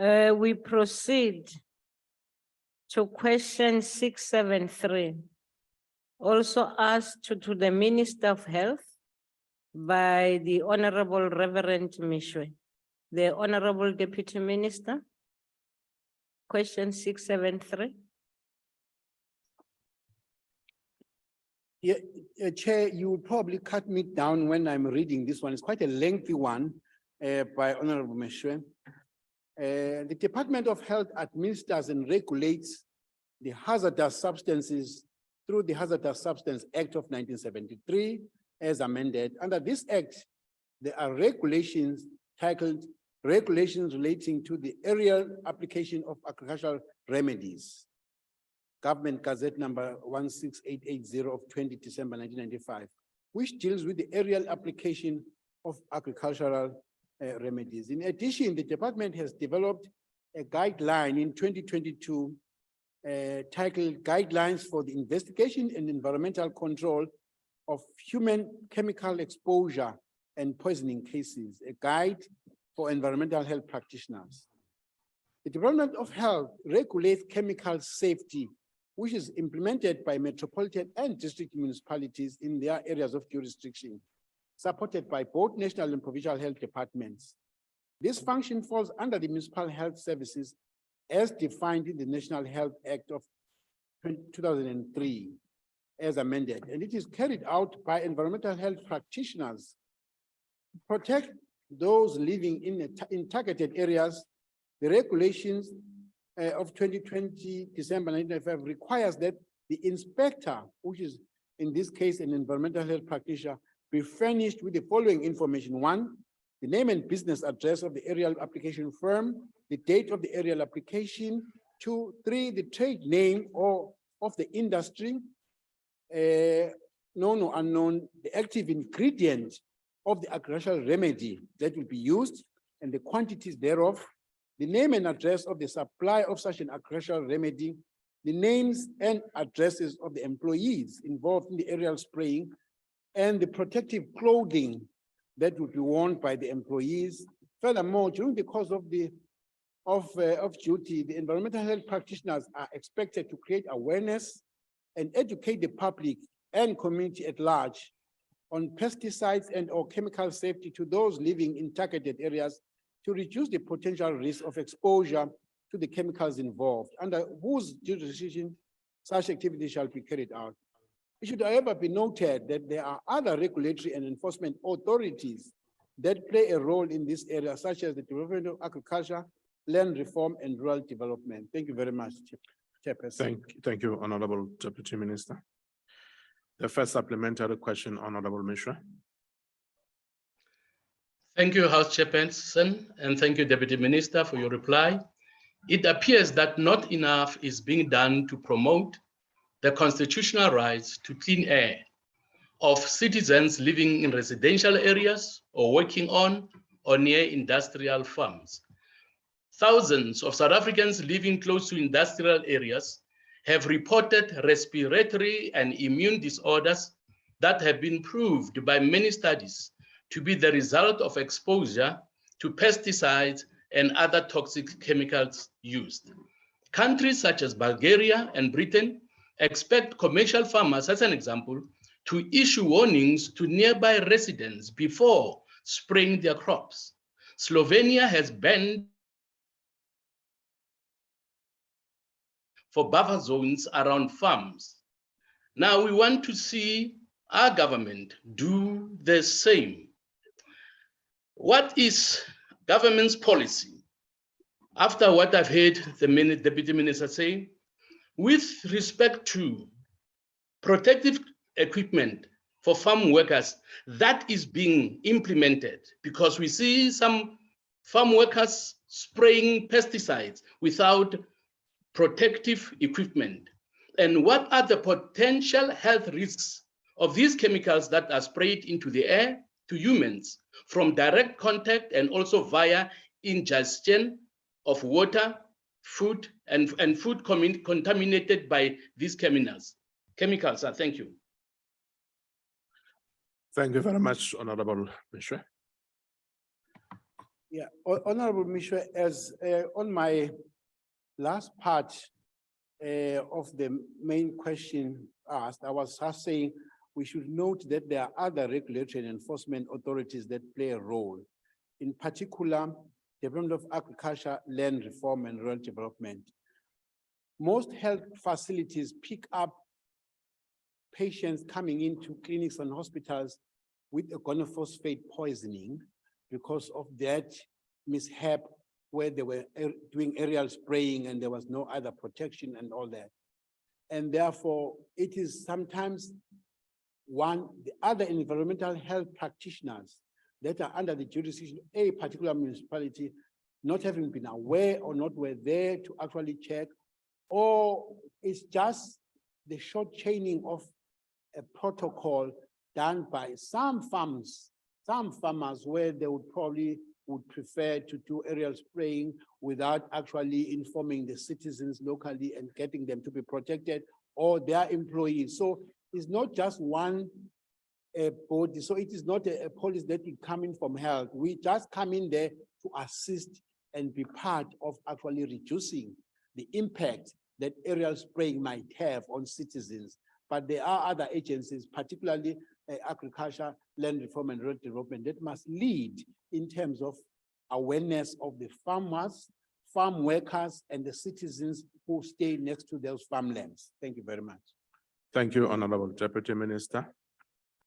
We proceed to question 673. Also asked to the Minister of Health by the Honorable Reverend Meshoe. The Honorable Deputy Minister. Question 673. Yeah, Chair, you would probably cut me down when I'm reading this one. It's quite a lengthy one by Honorable Meshoe. The Department of Health administers and regulates the hazardous substances through the Hazardous Substance Act of 1973 as amended. Under this act, there are regulations titled Regulations Relating to the Aerial Application of Agricultural Remedies. Government Gazette number 16880 of 20 December 1995, which deals with the aerial application of agricultural remedies. In addition, the department has developed a guideline in 2022 titled Guidelines for the Investigation and Environmental Control of Human Chemical Exposure and Poisoning Cases, a guide for environmental health practitioners. The Department of Health regulates chemical safety, which is implemented by metropolitan and district municipalities in their areas of jurisdiction, supported by both national and provincial health departments. This function falls under the Municipal Health Services as defined in the National Health Act of 2003 as amended, and it is carried out by environmental health practitioners to protect those living in targeted areas. The regulations of 2020 December 1995 requires that the inspector, which is in this case an environmental health practitioner, be furnished with the following information: 1, the name and business address of the aerial application firm, the date of the aerial application; 2, 3, the trade name or of the industry, known or unknown, the active ingredient of the agricultural remedy that will be used and the quantities thereof, the name and address of the supply of such an agricultural remedy, the names and addresses of the employees involved in the aerial spraying, and the protective clothing that would be worn by the employees. Furthermore, during the course of duty, the environmental health practitioners are expected to create awareness and educate the public and community at large on pesticides and or chemical safety to those living in targeted areas to reduce the potential risk of exposure to the chemicals involved, under whose jurisdiction such activities shall be carried out. It should, however, be noted that there are other regulatory and enforcement authorities that play a role in this area, such as the Department of Agriculture, Land Reform, and Rural Development. Thank you very much, Chairperson. Thank you, Honorable Deputy Minister. The first supplementary question, Honorable Meshoe. Thank you, House Chairperson, and thank you, Deputy Minister, for your reply. It appears that not enough is being done to promote the constitutional rights to clean air of citizens living in residential areas or working on or near industrial farms. Thousands of South Africans living close to industrial areas have reported respiratory and immune disorders that have been proved by many studies to be the result of exposure to pesticides and other toxic chemicals used. Countries such as Bulgaria and Britain expect commercial farmers, as an example, to issue warnings to nearby residents before spraying their crops. Slovenia has banned for buffer zones around farms. Now we want to see our government do the same. What is government's policy, after what I've heard the Deputy Minister say, with respect to protective equipment for farm workers that is being implemented? Because we see some farm workers spraying pesticides without protective equipment. And what are the potential health risks of these chemicals that are sprayed into the air to humans from direct contact and also via ingestion of water, food, and food contaminated by these chemicals? Thank you. Thank you very much, Honorable Meshoe. Yeah, Honorable Meshoe, as on my last part of the main question asked, I was just saying we should note that there are other regulatory and enforcement authorities that play a role. In particular, Department of Agriculture, Land Reform and Rural Development. Most health facilities pick up patients coming into clinics and hospitals with organophosphate poisoning because of that mishap where they were doing aerial spraying and there was no other protection and all that. And therefore, it is sometimes the other environmental health practitioners that are under the jurisdiction of a particular municipality not having been aware or not were there to actually check, or it's just the short chaining of a protocol done by some farmers where they would probably prefer to do aerial spraying without actually informing the citizens locally and getting them to be protected or their employees. So it's not just one body. So it is not a policy that is coming from health. We just come in there to assist and be part of actually reducing the impact that aerial spraying might have on citizens. But there are other agencies, particularly agriculture, land reform and rural development, that must lead in terms of awareness of the farmers, farm workers, and the citizens who stay next to those farmlands. Thank you very much. Thank you, Honorable Deputy Minister.